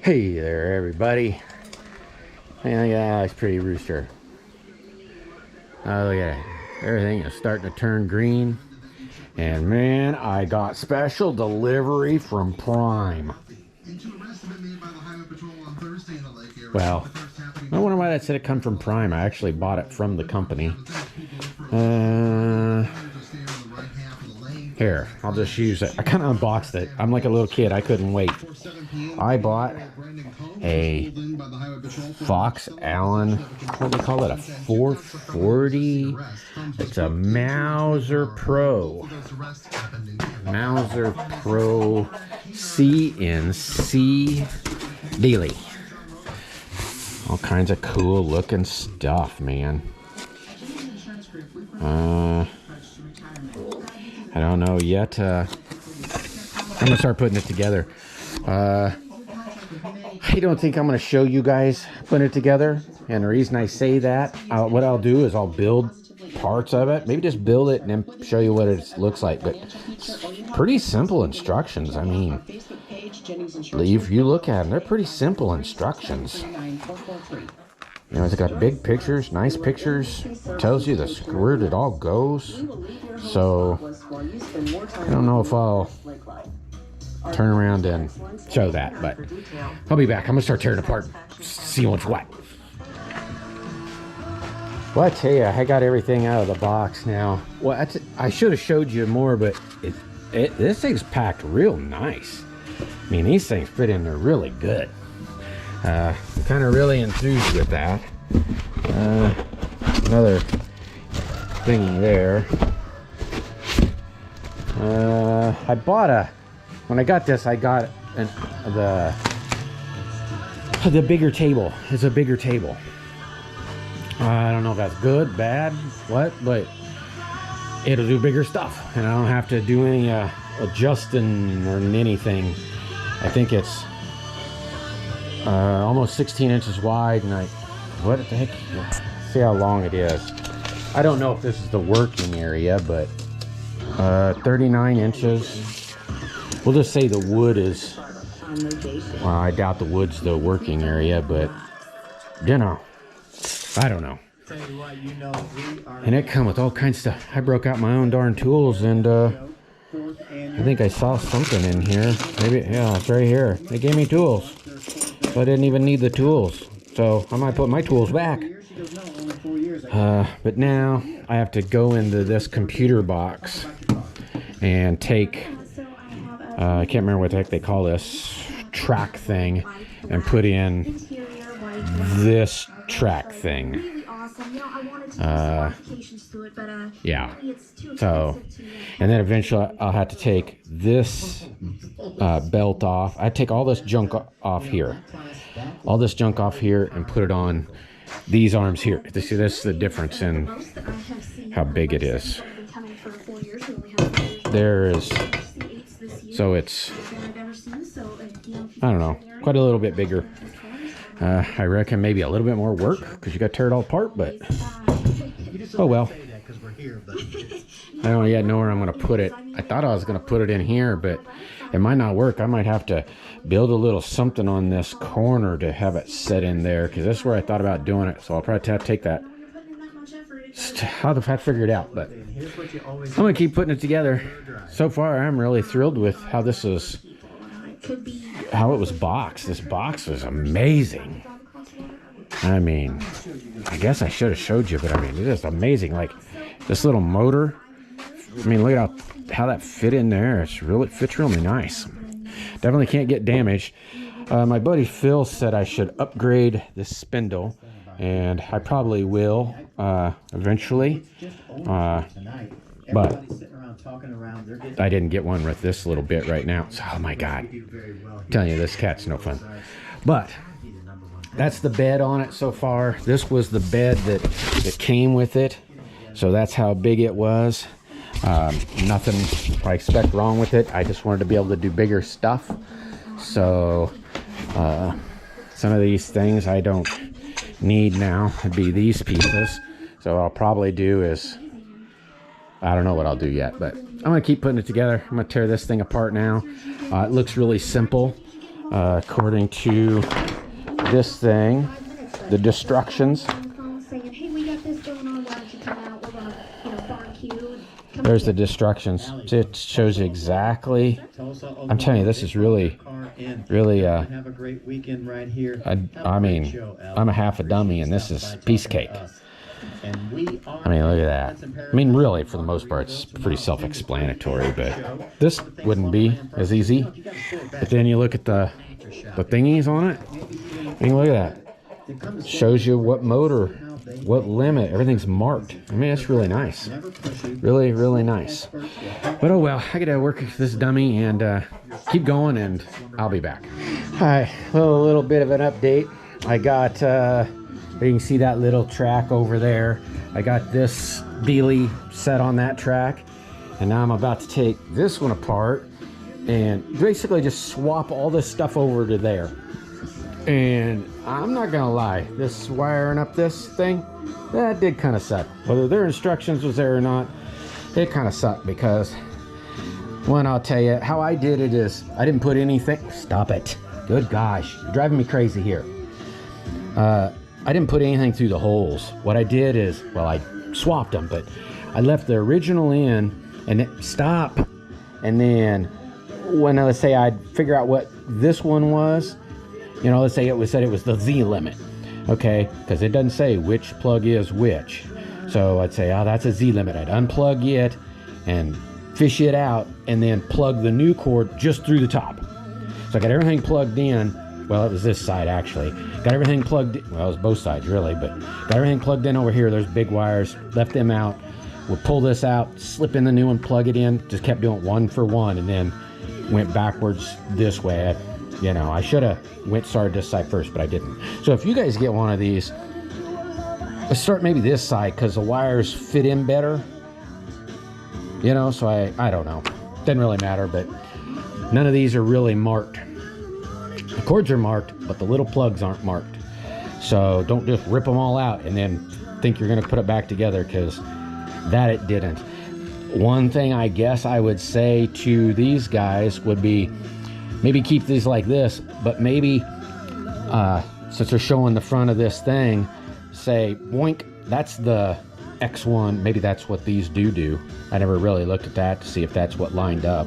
Hey there, everybody. Man, look at that nice pretty rooster. Oh, look at it. Everything is starting to turn green. And man, I got special delivery from Prime. Well, I wonder why that said it come from Prime. I actually bought it from the company. Here, I'll just use it. I kind of unboxed it. I'm like a little kid. I couldn't wait. I bought a Fox Allen, what do they call it? A 440. It's a Mauser Pro. Mauser Pro CNC Daily. All kinds of cool looking stuff, man. I don't know yet. I'm gonna start putting it together. I don't think I'm gonna show you guys putting it together, and the reason I say that, what I'll do is I'll build parts of it, maybe just build it and then show you what it looks like. But it's pretty simple instructions. I mean, if you look at them, they're pretty simple instructions. You know, it's got big pictures, nice pictures, tells you where it all goes. So I don't know if I'll turn around and show that, but I'll be back. I'm gonna start tearing apart, see what's what. Well, I tell you, I got everything out of the box now. Well, I should have showed you more, but this thing's packed real nice. I mean, these things fit in there really good. I'm kind of really enthused with that. Another thing there. I bought when I got this, I got the bigger table. It's a bigger table. I don't know if that's good, bad, what, but it'll do bigger stuff, and I don't have to do any adjusting or anything. I think it's almost 16 inches wide, and what the heck, see how long it is. I don't know if this is the working area, but 39 inches. We'll just say the wood is, well, I doubt the wood's the working area, but you know, I don't know. And it come with all kinds of stuff. I broke out my own darn tools, and I think I saw something in here. Maybe, yeah, it's right here. They gave me tools, so I didn't even need the tools. So I might put my tools back. But now I have to go into this computer box and take, I can't remember what the heck they call this track thing, and put in this track thing. Yeah. So, and then eventually I'll have to take this belt off. I take all this junk off here. All this junk off here and put it on these arms here. See, that's the difference in how big it is. There is, so it's, I don't know, quite a little bit bigger. I reckon maybe a little bit more work because you got to tear it all apart, but oh well. I don't yet know where I'm going to put it. I thought I was going to put it in here, but it might not work. I might have to build a little something on this corner to have it set in there, because this is where I thought about doing it. So I'll probably have to take that. I'll have to figure it out, but I'm going to keep putting it together. So far, I'm really thrilled with how this is, how it was boxed. This box was amazing. I mean, I guess I should have showed you, but I mean, it's just amazing. Like this little motor, I mean, look at how that fit in there. It fits really nice. Definitely can't get damaged. My buddy Phil said I should upgrade this spindle, and I probably will eventually. But I didn't get one with this little bit right now. So, oh my God, I'm telling you, this cat's no fun. But that's the bed on it so far. This was the bed that came with it. So that's how big it was. Nothing I expect wrong with it. I just wanted to be able to do bigger stuff. So some of these things I don't need now. It'd be these pieces. So what I'll probably do is, I don't know what I'll do yet, but I'm gonna keep putting it together. I'm gonna tear this thing apart now. It looks really simple. according to this thing, the destructions. There's the destructions. It shows you exactly. I'm telling you, this is really, I mean, I'm a half a dummy, and this is piece cake. I mean, look at that. I mean, really, for the most part, it's pretty self-explanatory, but this wouldn't be as easy. But then you look at the thingies on it. I mean, look at that. It shows you what motor, what limit, everything's marked. I mean, it's really nice. Really, really nice. But oh well, I gotta work with this dummy and keep going, and I'll be back. Hi, a little bit of an update. I got, you can see that little track over there. I got this Beely set on that track, and now I'm about to take this one apart and basically just swap all this stuff over to there. And I'm not gonna lie, this wiring up this thing, that did kind of suck. Whether their instructions was there or not, it kind of sucked, because one, I'll tell you how I did it is I didn't put anything. Stop it. Good gosh, you're driving me crazy here. I didn't put anything through the holes. What I did is, well, I swapped them, but I left the original in and it stop. And then when, let's say I'd figure out what this one was, you know, let's say it was said it was the Z limit, okay? Because it doesn't say which plug is which. So I'd say, oh, that's a Z limit. I'd unplug it and fish it out and then plug the new cord just through the top. So I got everything plugged in. Well, it was this side actually. Got everything plugged in. Well, it was both sides really, but got everything plugged in over here. There's big wires, left them out. We'll pull this out, slip in the new one, plug it in. Just kept doing one for one, and then went backwards this way. You know, I should have started this side first, but I didn't. So if you guys get one of these, let's start maybe this side, because the wires fit in better. You know, so I don't know. Doesn't really matter, but none of these are really marked. The cords are marked, but the little plugs aren't marked. So don't just rip them all out and then think you're going to put it back together, because that it didn't. One thing I guess I would say to these guys would be maybe keep these like this, but maybe since they're showing the front of this thing, say, boink, that's the X1. Maybe that's what these do. I never really looked at that to see if that's what lined up.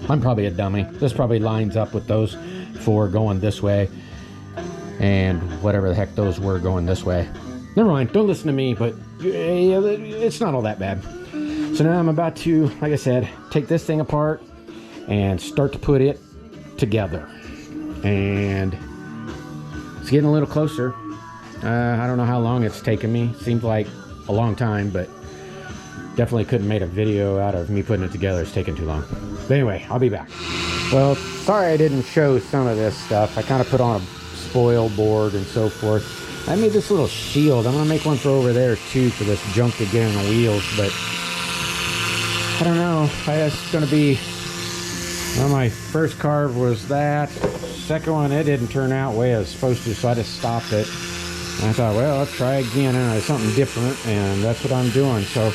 I'm probably a dummy. This probably lines up with those four going this way, and whatever the heck those were going this way. Never mind, don't listen to me, but it's not all that bad. So now I'm about to, like I said, take this thing apart and start to put it together. And it's getting a little closer. I don't know how long it's taken me. Seems like a long time, but definitely couldn't make a video out of me putting it together. It's taking too long. But anyway, I'll be back. Well, sorry I didn't show some of this stuff. I kind of put on a spoil board and so forth. I made this little shield. I'm going to make one for over there too, for this junk to get in the wheels, but I don't know. It's going to be, well, my first carve was that. Second one, it didn't turn out the way I was supposed to, so I just stopped it. And I thought, well, let's try again, and something different, and that's what I'm doing. So,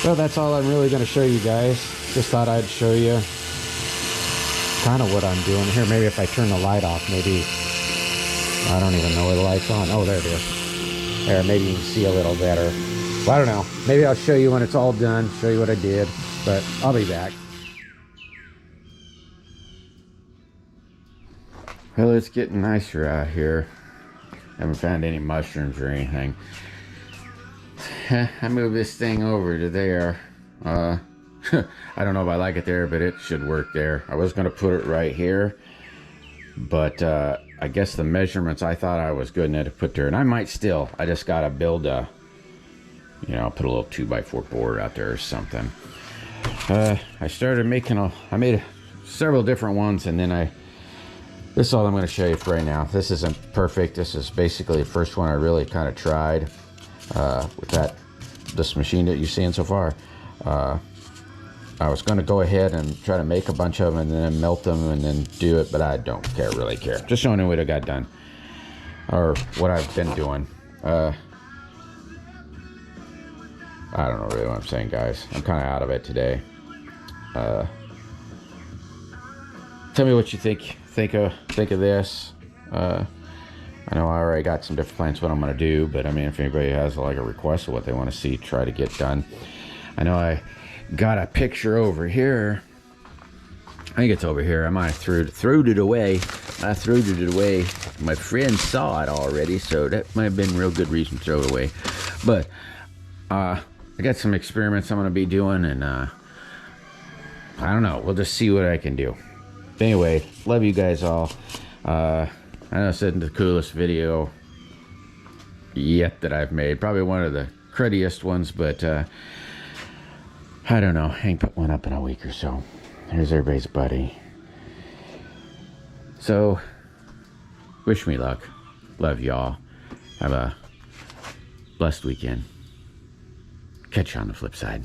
well, that's all I'm really going to show you guys. Just thought I'd show you kind of what I'm doing here. Maybe if I turn the light off, maybe, I don't even know where the light's on. Oh, there it is. There, maybe you can see a little better. Well, I don't know. Maybe I'll show you when it's all done, show you what I did, but I'll be back. Well, it's getting nicer out here. Haven't found any mushrooms or anything. I moved this thing over to there. I don't know if I like it there, but it should work there. I was going to put it right here, but I guess the measurements I thought I was good enough to put there, and I might still. I just got to build a, you know, put a little 2x4 board out there or something. I started making I made several different ones, and then this is all I'm going to show you for right now. This isn't perfect. This is basically the first one I really kind of tried with this machine that you've seen so far. I was going to go ahead and try to make a bunch of them and then melt them and then do it, but I don't really care. Just showing you what I got done, or what I've been doing. I don't know really what I'm saying, guys. I'm kind of out of it today. tell me what you think of this. I know I already got some different plans what I'm going to do, but I mean, if anybody has like a request of what they want to see, try to get done. I know I got a picture over here. I think it's over here. I might have threw it away. I threw it away. My friend saw it already, so that might have been a real good reason to throw it away. But I got some experiments I'm going to be doing, and I don't know. We'll just see what I can do. But anyway, love you guys all. I know this isn't the coolest video yet that I've made. Probably one of the cruddiest ones, but I don't know. I ain't put one up in a week or so. Here's everybody's buddy. So, wish me luck. Love y'all. Have a blessed weekend. Catch you on the flip side.